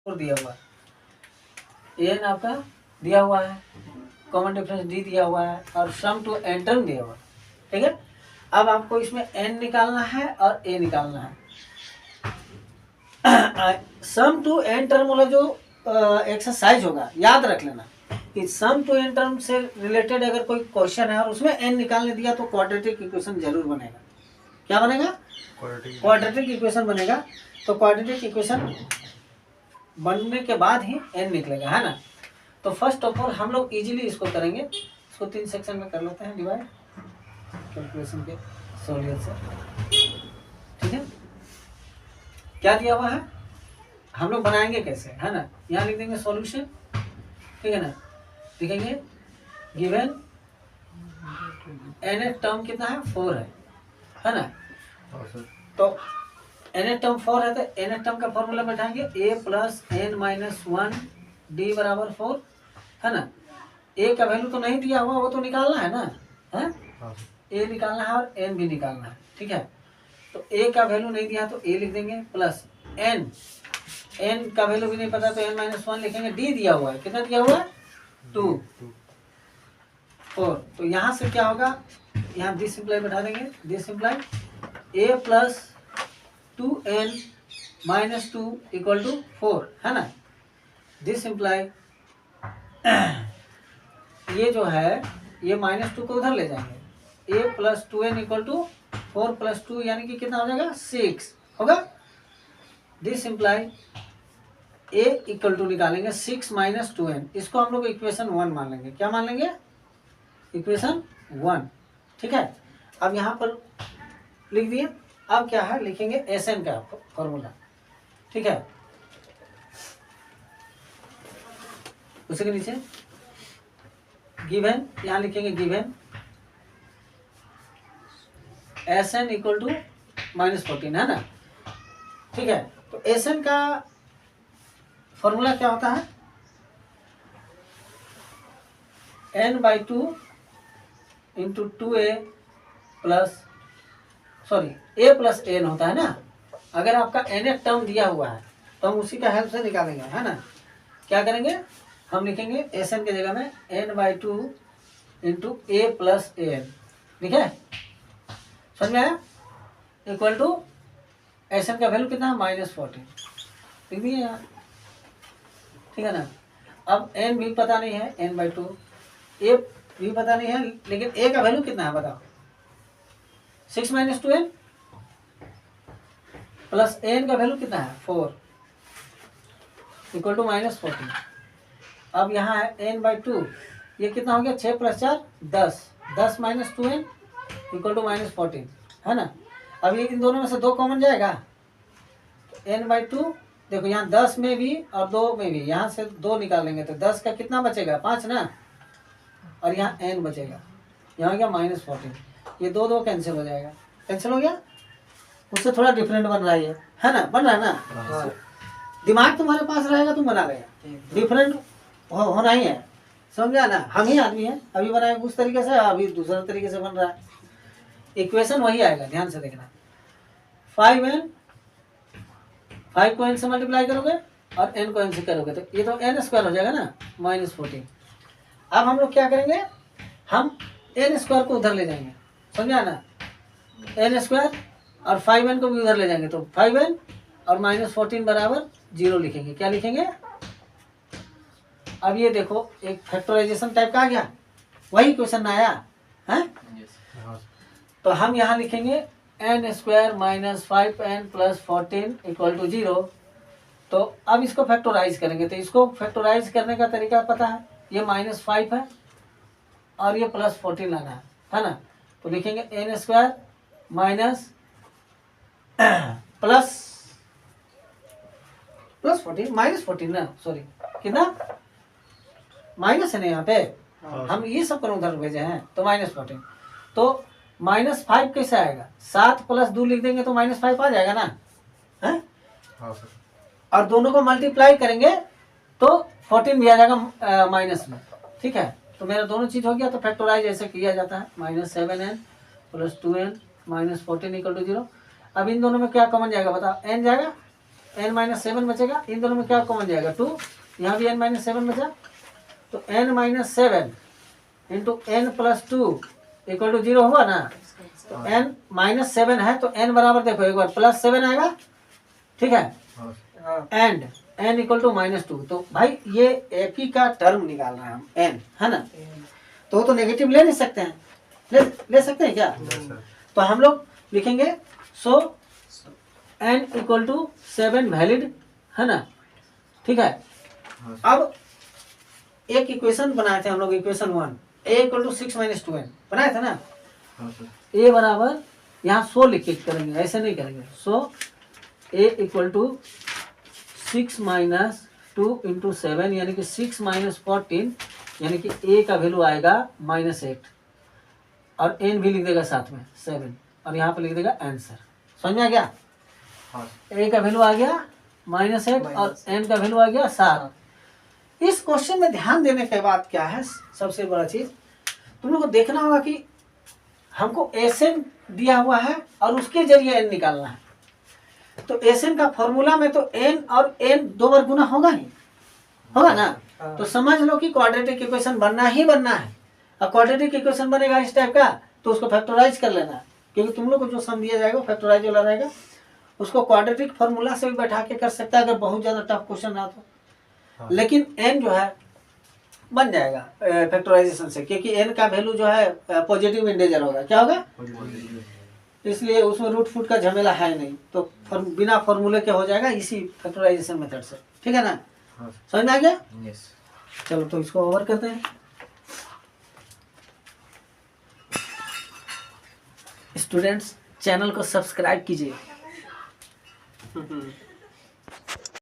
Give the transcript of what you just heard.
दिया हुआ है, एन आपका दिया हुआ है, कॉमन डिफरेंस डी दिया हुआ है और सम टू एन टर्म दिया हुआ है। ठीक है, अब आपको इसमें एन निकालना है और ए निकालना है। सम टू एन टर्म वाला जो एक्सरसाइज होगा याद रख लेना कि सम टू एन टर्म से रिलेटेड अगर कोई क्वेश्चन है और उसमें एन निकालने दिया तो क्वाड्रेटिक इक्वेशन जरूर बनेगा। क्या बनेगा? क्वाड्रेटिक इक्वेशन बनेगा। तो क्वाड्रेटिक इक्वेशन बनने के बाद ही एन निकलेगा, है ना। तो फर्स्ट ऑफ ऑल हम लोग इजीली इसको करेंगे, इसको 3 सेक्शन में कर लेते हैं डिवाइड कैलकुलेशन के सहूलियत से। ठीक है, क्या दिया हुआ है हम लोग बनाएंगे कैसे, है ना। यहाँ लिख देंगे सॉल्यूशन, ठीक है ना। लिखेंगे गिवन एन टर्म कितना है 4 है ना। तो एन टर्म 4 है तो एन टर्म का फॉर्मूला बैठाएंगे a plus n minus 1 d बराबर 4, है ना। ए का वैल्यू तो नहीं दिया हुआ, वो तो निकालना है ना, है ए निकालना है और एन भी निकालना है। ठीक है, तो ए का वैल्यू नहीं दिया तो ए लिख देंगे प्लस एन का वैल्यू भी नहीं पता तो एन माइनस 1 लिखेंगे। डी दिया हुआ है, कितना दिया हुआ है 2 4। तो यहाँ से क्या होगा, यहाँ दिस सिंप्लाई बैठा देंगे, this simply a plus 2n minus 2 equal to 4, है ना। दिस सिंप्लाई ये जो है ये -2 को उधर ले जाएंगे, a plus 2n equal to 4 plus 2 यानी कि कितना हो जाएगा 6 होगा। This simply a equal to निकालेंगे 6 माइनस 2n, इसको हम लोग इक्वेशन 1 मान लेंगे। क्या मान लेंगे? इक्वेशन 1। ठीक है, अब यहाँ पर लिख दिए। अब क्या है, लिखेंगे एस एन का फॉर्मूला। ठीक है, उसी के नीचे गिवन, यहाँ लिखेंगे given S N equal to -14, है ना। ठीक है, तो एस एन का फॉर्मूला क्या होता है, n/2 into 2a plus a plus n होता है ना। अगर आपका n एक टर्म दिया हुआ है तो हम उसी का हेल्प से निकालेंगे, है ना। क्या करेंगे, हम लिखेंगे एस एन के जगह में n/2 into A plus A N, ठीक है, समझ में आया। इक्वल टू एस एन का वैल्यू कितना है -14 लिख दिए यार, ठीक है ना। अब n भी पता नहीं है, n/2, a भी पता नहीं है, लेकिन a का वैल्यू कितना है बताओ, 6 माइनस 2n प्लस एन का वैल्यू कितना है 4 इक्वल टू -14। अब यहाँ है n/2, ये कितना हो गया 6 plus 4 10 minus 2n equal to -14, है ना। अब ये इन दोनों में से 2 कॉमन जाएगा, n/2 देखो यहाँ 10 में भी और 2 में भी, यहाँ से 2 निकालेंगे तो 10 का कितना बचेगा 5 ना, और यहाँ n बचेगा, यहाँ हो गया -14। ये 2 कैंसिल हो जाएगा, कैंसिल हो गया। उससे थोड़ा डिफरेंट बन रहा है ना, बन रहा है ना। दिमाग तुम्हारे पास रहेगा तुम बना लेगा, डिफरेंट होना ही है, समझा ना। हम ही आदमी हैं, अभी बनाएंगे उस तरीके से, अभी दूसरे तरीके से बन रहा है। इक्वेशन वही आएगा, ध्यान से देखना। 5 को n से मल्टीप्लाई करोगे और n को n से करोगे तो ये तो n² हो जाएगा ना, -14। अब हम लोग क्या करेंगे, हम n² को उधर ले जाएंगे, समझा ना, n² और 5n को भी उधर ले जाएंगे तो 5n और -14 बराबर 0 लिखेंगे। क्या लिखेंगे, अब ये देखो एक फैक्टराइजेशन टाइप का आ गया, वही क्वेश्चन आया है। तो हम यहाँ लिखेंगे n² - 5n + 14 = 0। तो अब इसको फैक्टराइज करेंगे, तो इसको फैक्टराइज करने का तरीका पता है, ये -5 है और ये +14 लाना है ना। तो लिखेंगे n² माइनस प्लस 14 -14 ना, सॉरी कितना माइनस है ना यहाँ पे, हम ये सब पर उधर भेजे हैं तो -14। तो -5 कैसे आएगा, 7 + 2 लिख देंगे तो -5 आ जाएगा ना, है। और दोनों को मल्टीप्लाई करेंगे तो 14 भी आ जाएगा माइनस में, ठीक है। तो मेरा दोनों चीज हो गया। तो फैक्टराइज ऐसे किया जाता है, -7n + 2n -14 = 0। अब इन दोनों में क्या कॉमन जाएगा बताओ, n जाएगा, n माइनस 7 बचेगा, इन दोनों में क्या कॉमन जाएगा 2, यहाँ भी n माइनस 7 बचा, तो n minus 7 into n plus 2 equal to 0 हुआ ना। तो n माइनस 7 है तो n बराबर देखो एक बार प्लस 7 आएगा, ठीक है, and n equal to minus 2। तो भाई ये एक ही का टर्म निकाल रहे हैं हम n, है ना, तो नेगेटिव ले नहीं सकते हैं, ले सकते हैं क्या? तो हम लोग लिखेंगे सो n इक्वल टू 7 वैलिड, है ना, ठीक है। अब एक इक्वेशन बनाए थे हम लोग, equation 1 a equal to 6 minus 2n बनाए थे ना। a बराबर यहाँ 100 लिख के करेंगे, ऐसे नहीं करेंगे। So a equal to 6 minus 2 into 7 यानी कि 6 माइनस 14, यानी कि a का वैल्यू आएगा -8 और n भी लिख देगा साथ में 7 और यहाँ पे लिख देगा आंसर। समझ में आ गया? a का वैल्यू आ गया -8 और n का वैल्यू आ गया 7। इस क्वेश्चन में ध्यान देने के बाद क्या है, सबसे बड़ा चीज तुम लोग को देखना होगा कि हमको एसएन दिया हुआ है और उसके जरिए एन निकालना है। तो एसएन का फॉर्मूला में तो एन और एन 2 बार गुना होगा ही, होगा ना। तो समझ लो कि क्वाड्रेटिक इक्वेशन बनना ही बनना है। और क्वाड्रेटिक इक्वेशन बनेगा इस टाइप का तो उसको फैक्टराइज कर लेना, क्योंकि तुम लोग को जो सम दिया जाएगा फैक्टराइज वाला रहेगा। उसको क्वाड्रेटिक फॉर्मूला से भी बैठा के कर सकता है अगर बहुत ज्यादा टफ क्वेश्चन ना तो। लेकिन एन जो है बन जाएगा फैक्टराइजेशन से, क्योंकि एन का वैल्यू जो है पॉजिटिव इंटीजर होगा। क्या होगा? इसलिए उसमें रूट फूट का झमेला है नहीं, तो बिना फॉर्मूले के हो जाएगा इसी फैक्टराइजेशन मेथड से। ठीक है ना? समझ में आ गया? चलो तो इसको ओवर करते हैं। स्टूडेंट्स चैनल को सब्सक्राइब कीजिए।